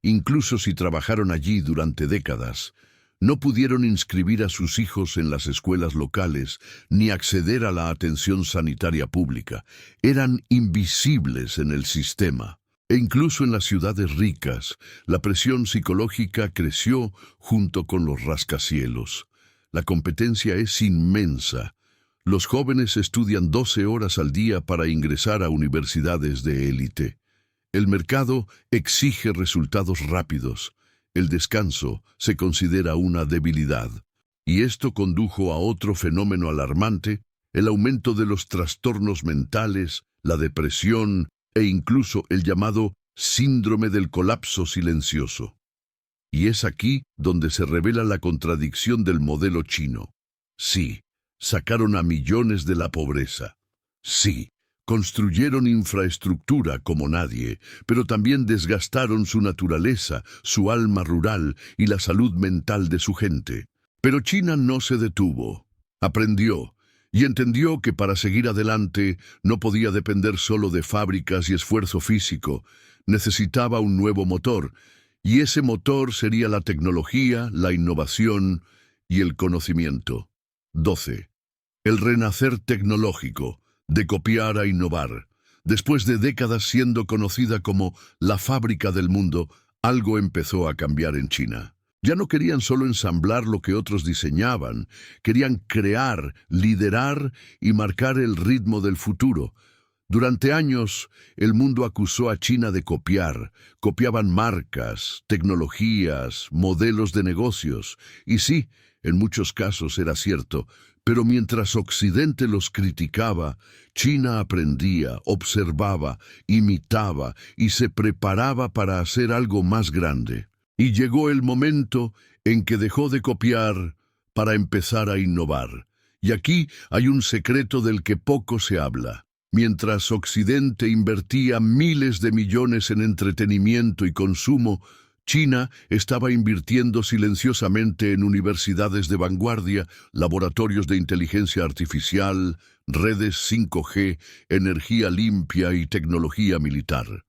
Incluso si trabajaron allí durante décadas, no pudieron inscribir a sus hijos en las escuelas locales ni acceder a la atención sanitaria pública. Eran invisibles en el sistema. E incluso en las ciudades ricas, la presión psicológica creció junto con los rascacielos. La competencia es inmensa. Los jóvenes estudian 12 horas al día para ingresar a universidades de élite. El mercado exige resultados rápidos. El descanso se considera una debilidad. Y esto condujo a otro fenómeno alarmante, el aumento de los trastornos mentales, la depresión e incluso el llamado síndrome del colapso silencioso. Y es aquí donde se revela la contradicción del modelo chino. Sí, sacaron a millones de la pobreza. Sí, construyeron infraestructura como nadie, pero también desgastaron su naturaleza, su alma rural y la salud mental de su gente. Pero China no se detuvo. Aprendió y entendió que para seguir adelante no podía depender solo de fábricas y esfuerzo físico. Necesitaba un nuevo motor, y ese motor sería la tecnología, la innovación y el conocimiento. 12. El renacer tecnológico, de copiar a innovar. Después de décadas siendo conocida como la fábrica del mundo, algo empezó a cambiar en China. Ya no querían solo ensamblar lo que otros diseñaban, querían crear, liderar y marcar el ritmo del futuro. Durante años, el mundo acusó a China de copiar. Copiaban marcas, tecnologías, modelos de negocios. Y sí, en muchos casos era cierto, pero mientras Occidente los criticaba, China aprendía, observaba, imitaba y se preparaba para hacer algo más grande. Y llegó el momento en que dejó de copiar para empezar a innovar. Y aquí hay un secreto del que poco se habla. Mientras Occidente invertía miles de millones en entretenimiento y consumo, China estaba invirtiendo silenciosamente en universidades de vanguardia, laboratorios de inteligencia artificial, redes 5G, energía limpia y tecnología militar.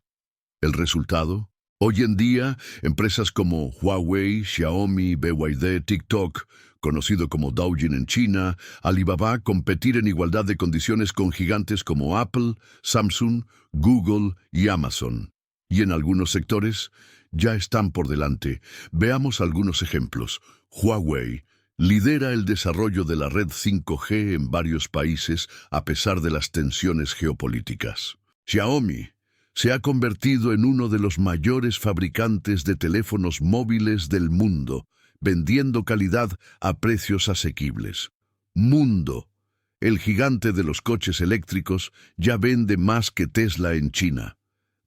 ¿El resultado? Hoy en día, empresas como Huawei, Xiaomi, BYD, TikTok, conocido como Douyin en China, Alibaba, competir en igualdad de condiciones con gigantes como Apple, Samsung, Google y Amazon. Y en algunos sectores, ya están por delante. Veamos algunos ejemplos. Huawei lidera el desarrollo de la red 5G en varios países a pesar de las tensiones geopolíticas. Xiaomi se ha convertido en uno de los mayores fabricantes de teléfonos móviles del mundo, vendiendo calidad a precios asequibles. Mundo, el gigante de los coches eléctricos, ya vende más que Tesla en China.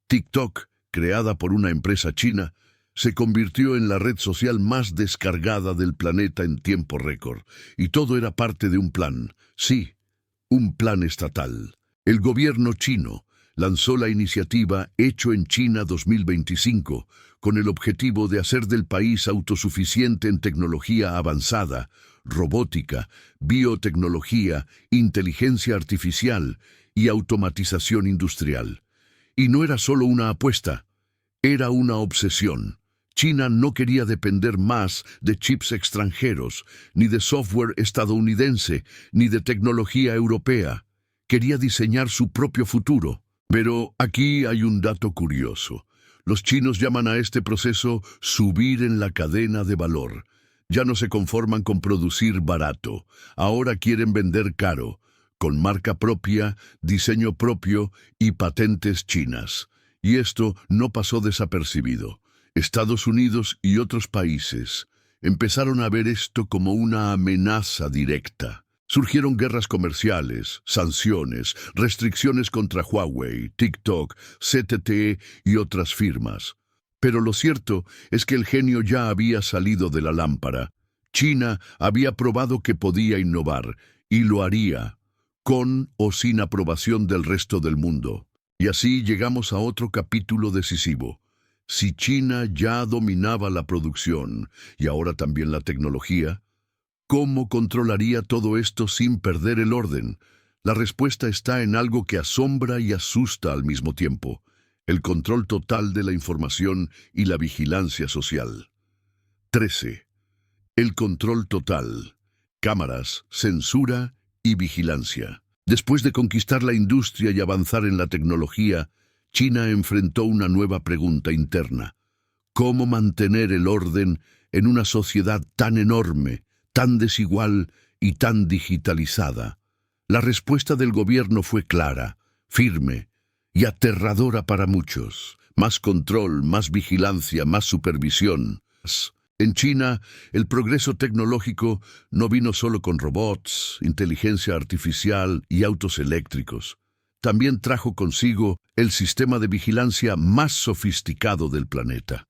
TikTok, creada por una empresa china, se convirtió en la red social más descargada del planeta en tiempo récord. Y todo era parte de un plan. Sí, un plan estatal. El gobierno chino lanzó la iniciativa Hecho en China 2025 con el objetivo de hacer del país autosuficiente en tecnología avanzada, robótica, biotecnología, inteligencia artificial y automatización industrial. Y no era solo una apuesta, era una obsesión. China no quería depender más de chips extranjeros, ni de software estadounidense, ni de tecnología europea. Quería diseñar su propio futuro. Pero aquí hay un dato curioso. Los chinos llaman a este proceso subir en la cadena de valor. Ya no se conforman con producir barato. Ahora quieren vender caro, con marca propia, diseño propio y patentes chinas. Y esto no pasó desapercibido. Estados Unidos y otros países empezaron a ver esto como una amenaza directa. Surgieron guerras comerciales, sanciones, restricciones contra Huawei, TikTok, ZTE y otras firmas. Pero lo cierto es que el genio ya había salido de la lámpara. China había probado que podía innovar, y lo haría, con o sin aprobación del resto del mundo. Y así llegamos a otro capítulo decisivo. Si China ya dominaba la producción, y ahora también la tecnología, ¿cómo controlaría todo esto sin perder el orden? La respuesta está en algo que asombra y asusta al mismo tiempo: el control total de la información y la vigilancia social. 13. El control total. Cámaras, censura y vigilancia. Después de conquistar la industria y avanzar en la tecnología, China enfrentó una nueva pregunta interna: ¿cómo mantener el orden en una sociedad tan enorme, tan desigual y tan digitalizada? La respuesta del gobierno fue clara, firme y aterradora para muchos. Más control, más vigilancia, más supervisión. En China, el progreso tecnológico no vino solo con robots, inteligencia artificial y autos eléctricos. También trajo consigo el sistema de vigilancia más sofisticado del planeta.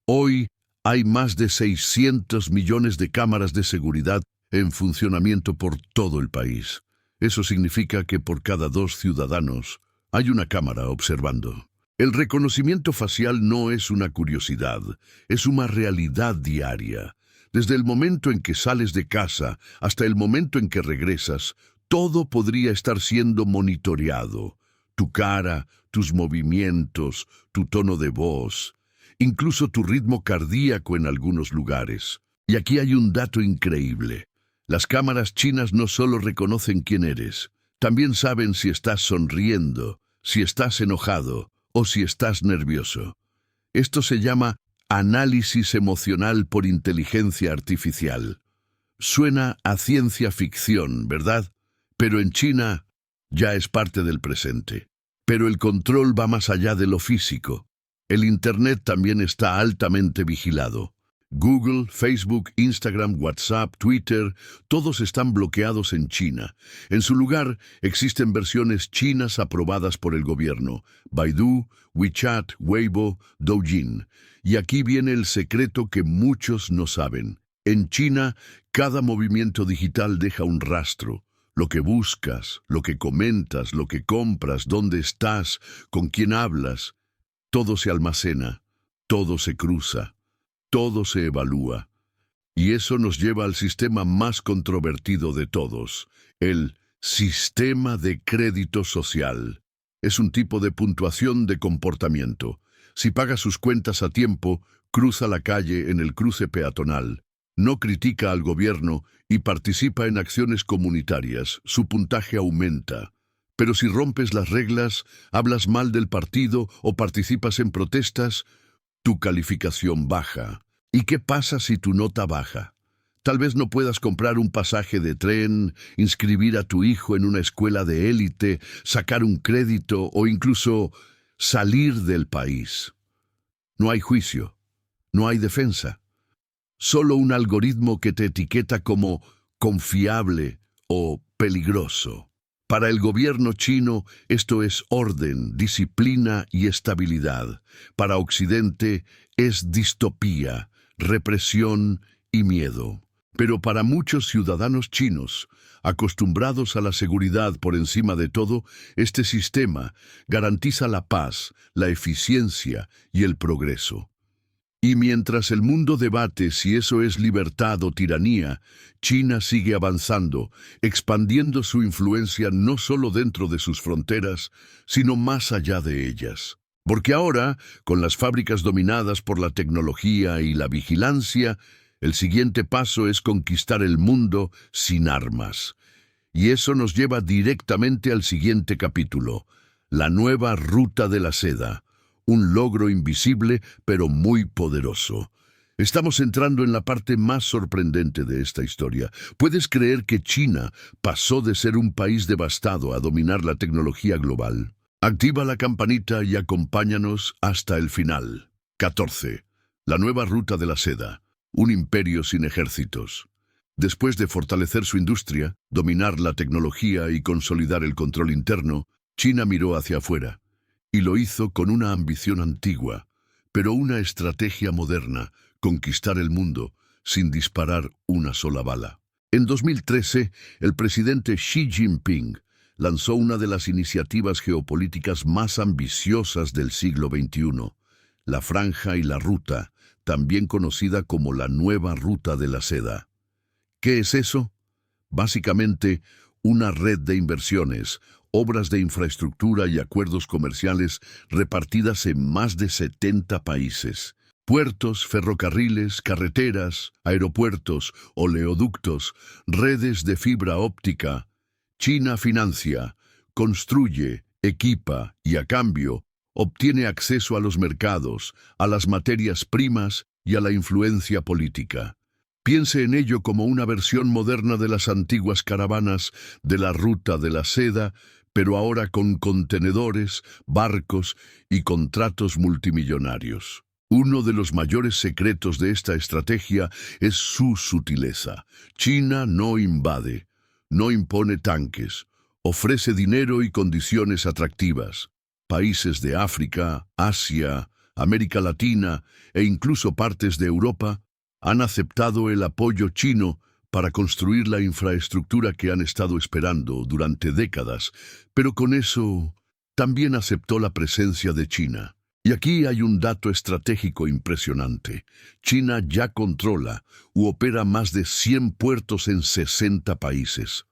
Hoy hay más de 600 millones de cámaras de seguridad en funcionamiento por todo el país. Eso significa que por cada 2 ciudadanos hay una cámara observando. El reconocimiento facial no es una curiosidad, es una realidad diaria. Desde el momento en que sales de casa hasta el momento en que regresas, todo podría estar siendo monitoreado. Tu cara, tus movimientos, tu tono de voz, incluso tu ritmo cardíaco en algunos lugares. Y aquí hay un dato increíble. Las cámaras chinas no solo reconocen quién eres, también saben si estás sonriendo, si estás enojado o si estás nervioso. Esto se llama análisis emocional por inteligencia artificial. Suena a ciencia ficción, ¿verdad? Pero en China ya es parte del presente. Pero el control va más allá de lo físico. El Internet también está altamente vigilado. Google, Facebook, Instagram, WhatsApp, Twitter, todos están bloqueados en China. En su lugar, existen versiones chinas aprobadas por el gobierno: Baidu, WeChat, Weibo, Douyin. Y aquí viene el secreto que muchos no saben. En China, cada movimiento digital deja un rastro. Lo que buscas, lo que comentas, lo que compras, dónde estás, con quién hablas, todo se almacena, todo se cruza. Todo se evalúa. Y eso nos lleva al sistema más controvertido de todos, el sistema de crédito social. Es un tipo de puntuación de comportamiento. Si paga sus cuentas a tiempo, cruza la calle en el cruce peatonal, no critica al gobierno y participa en acciones comunitarias, su puntaje aumenta. Pero si rompes las reglas, hablas mal del partido o participas en protestas, tu calificación baja. ¿Y qué pasa si tu nota baja? Tal vez no puedas comprar un pasaje de tren, inscribir a tu hijo en una escuela de élite, sacar un crédito o incluso salir del país. No hay juicio, no hay defensa. Solo un algoritmo que te etiqueta como confiable o peligroso. Para el gobierno chino, esto es orden, disciplina y estabilidad. Para Occidente, es distopía, represión y miedo. Pero para muchos ciudadanos chinos, acostumbrados a la seguridad por encima de todo, este sistema garantiza la paz, la eficiencia y el progreso. Y mientras el mundo debate si eso es libertad o tiranía, China sigue avanzando, expandiendo su influencia no solo dentro de sus fronteras, sino más allá de ellas. Porque ahora, con las fábricas dominadas por la tecnología y la vigilancia, el siguiente paso es conquistar el mundo sin armas. Y eso nos lleva directamente al siguiente capítulo: la nueva ruta de la seda. Un logro invisible, pero muy poderoso. Estamos entrando en la parte más sorprendente de esta historia. ¿Puedes creer que China pasó de ser un país devastado a dominar la tecnología global? Activa la campanita y acompáñanos hasta el final. 14. La nueva ruta de la seda. Un imperio sin ejércitos. Después de fortalecer su industria, dominar la tecnología y consolidar el control interno, China miró hacia afuera. Y lo hizo con una ambición antigua, pero una estrategia moderna: conquistar el mundo sin disparar una sola bala. En 2013, el presidente Xi Jinping lanzó una de las iniciativas geopolíticas más ambiciosas del siglo XXI, la Franja y la Ruta, también conocida como la nueva ruta de la seda. ¿Qué es eso? Básicamente, una red de inversiones, obras de infraestructura y acuerdos comerciales repartidas en más de 70 países. Puertos, ferrocarriles, carreteras, aeropuertos, oleoductos, redes de fibra óptica. China financia, construye, equipa y a cambio obtiene acceso a los mercados, a las materias primas y a la influencia política. Piense en ello como una versión moderna de las antiguas caravanas de la ruta de la seda, pero ahora con contenedores, barcos y contratos multimillonarios. Uno de los mayores secretos de esta estrategia es su sutileza. China no invade, no impone tanques, ofrece dinero y condiciones atractivas. Países de África, Asia, América Latina e incluso partes de Europa han aceptado el apoyo chino para construir la infraestructura que han estado esperando durante décadas, pero con eso también aceptó la presencia de China. Y aquí hay un dato estratégico impresionante. China ya controla u opera más de 100 puertos en 60 países.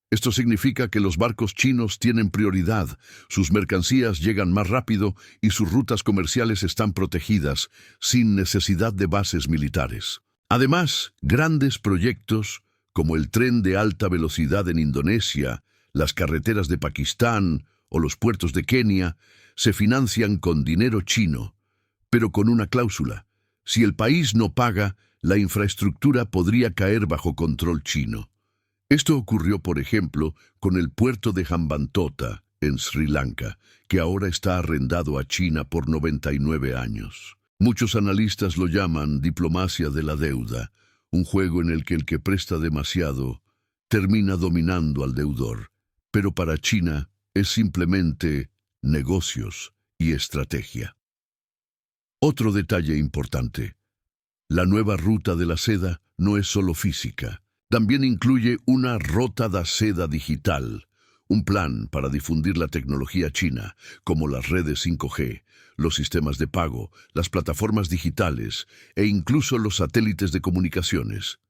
Esto significa que los barcos chinos tienen prioridad, sus mercancías llegan más rápido y sus rutas comerciales están protegidas, sin necesidad de bases militares. Además, grandes proyectos, como el tren de alta velocidad en Indonesia, las carreteras de Pakistán o los puertos de Kenia, se financian con dinero chino, pero con una cláusula. Si el país no paga, la infraestructura podría caer bajo control chino. Esto ocurrió, por ejemplo, con el puerto de Hambantota, en Sri Lanka, que ahora está arrendado a China por 99 años. Muchos analistas lo llaman diplomacia de la deuda, un juego en el que presta demasiado termina dominando al deudor. Pero para China es simplemente negocios y estrategia. Otro detalle importante. La nueva ruta de la seda no es solo física. También incluye una Rota da Seda digital, un plan para difundir la tecnología china, como las redes 5G, los sistemas de pago, las plataformas digitales e incluso los satélites de comunicaciones.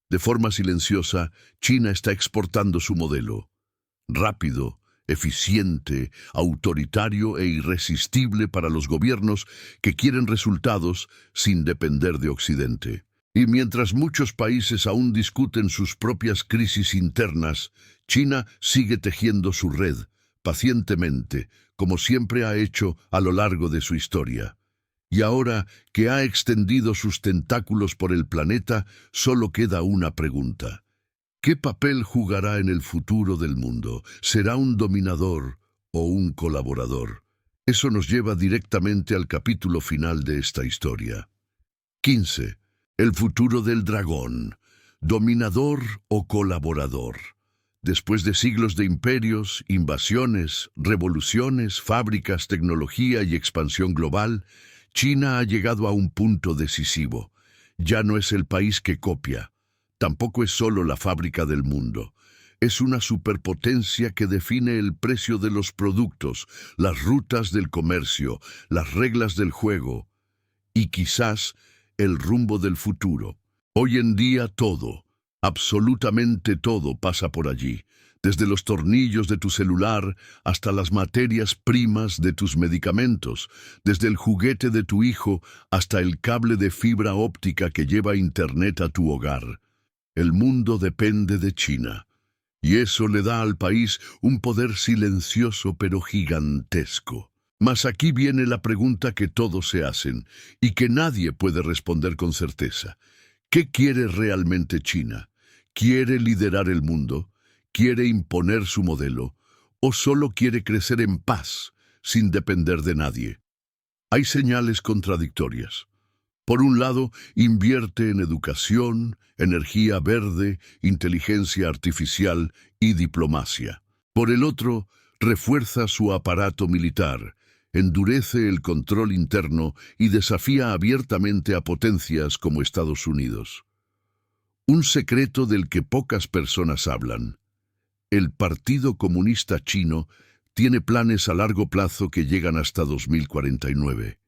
De forma silenciosa, China está exportando su modelo. Rápido, eficiente, autoritario e irresistible para los gobiernos que quieren resultados sin depender de Occidente. Y mientras muchos países aún discuten sus propias crisis internas, China sigue tejiendo su red, pacientemente, como siempre ha hecho a lo largo de su historia. Y ahora que ha extendido sus tentáculos por el planeta, solo queda una pregunta. ¿Qué papel jugará en el futuro del mundo? ¿Será un dominador o un colaborador? Eso nos lleva directamente al capítulo final de esta historia. 15. El futuro del dragón, dominador o colaborador. Después de siglos de imperios, invasiones, revoluciones, fábricas, tecnología y expansión global, China ha llegado a un punto decisivo. Ya no es el país que copia, tampoco es solo la fábrica del mundo. Es una superpotencia que define el precio de los productos, las rutas del comercio, las reglas del juego y quizás el rumbo del futuro. Hoy en día todo, absolutamente todo pasa por allí, desde los tornillos de tu celular hasta las materias primas de tus medicamentos, desde el juguete de tu hijo hasta el cable de fibra óptica que lleva internet a tu hogar. El mundo depende de China, y eso le da al país un poder silencioso pero gigantesco. Mas aquí viene la pregunta que todos se hacen y que nadie puede responder con certeza. ¿Qué quiere realmente China? ¿Quiere liderar el mundo? ¿Quiere imponer su modelo? ¿O solo quiere crecer en paz, sin depender de nadie? Hay señales contradictorias. Por un lado, invierte en educación, energía verde, inteligencia artificial y diplomacia. Por el otro, refuerza su aparato militar, endurece el control interno y desafía abiertamente a potencias como Estados Unidos. Un secreto del que pocas personas hablan. El Partido Comunista Chino tiene planes a largo plazo que llegan hasta 2049,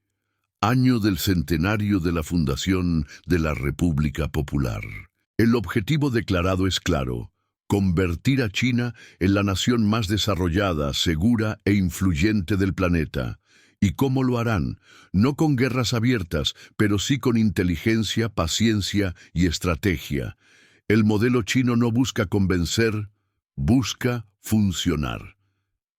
año del centenario de la fundación de la República Popular. El objetivo declarado es claro: convertir a China en la nación más desarrollada, segura e influyente del planeta. ¿Y cómo lo harán? No con guerras abiertas, pero sí con inteligencia, paciencia y estrategia. El modelo chino no busca convencer, busca funcionar.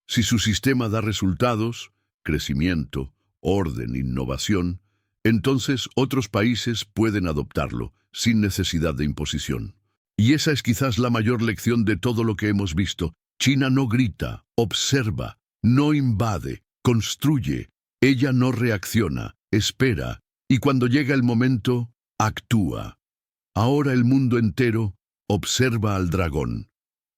Si su sistema da resultados, crecimiento, orden, innovación, entonces otros países pueden adoptarlo, sin necesidad de imposición. Y esa es quizás la mayor lección de todo lo que hemos visto. China no grita, observa, no invade, construye. Ella no reacciona, espera, y cuando llega el momento, actúa. Ahora el mundo entero observa al dragón.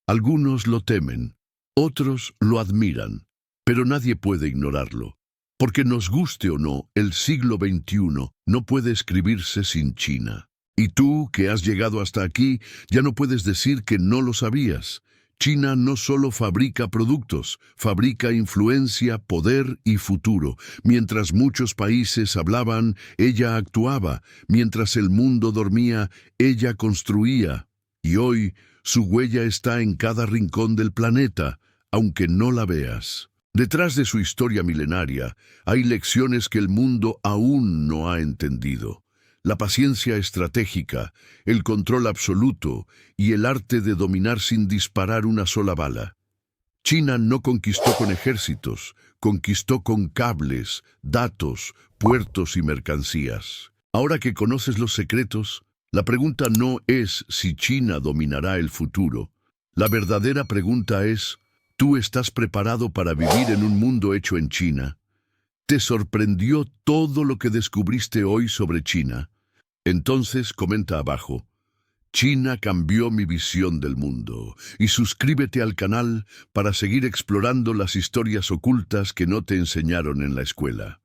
Algunos lo temen, otros lo admiran, pero nadie puede ignorarlo. Porque nos guste o no, el siglo XXI no puede escribirse sin China. Y tú, que has llegado hasta aquí, ya no puedes decir que no lo sabías. China no solo fabrica productos, fabrica influencia, poder y futuro. Mientras muchos países hablaban, ella actuaba. Mientras el mundo dormía, ella construía. Y hoy, su huella está en cada rincón del planeta, aunque no la veas. Detrás de su historia milenaria, hay lecciones que el mundo aún no ha entendido. La paciencia estratégica, el control absoluto y el arte de dominar sin disparar una sola bala. China no conquistó con ejércitos, conquistó con cables, datos, puertos y mercancías. Ahora que conoces los secretos, la pregunta no es si China dominará el futuro. La verdadera pregunta es, ¿tú estás preparado para vivir en un mundo hecho en China? ¿Te sorprendió todo lo que descubriste hoy sobre China? Entonces comenta abajo, China cambió mi visión del mundo, y suscríbete al canal para seguir explorando las historias ocultas que no te enseñaron en la escuela.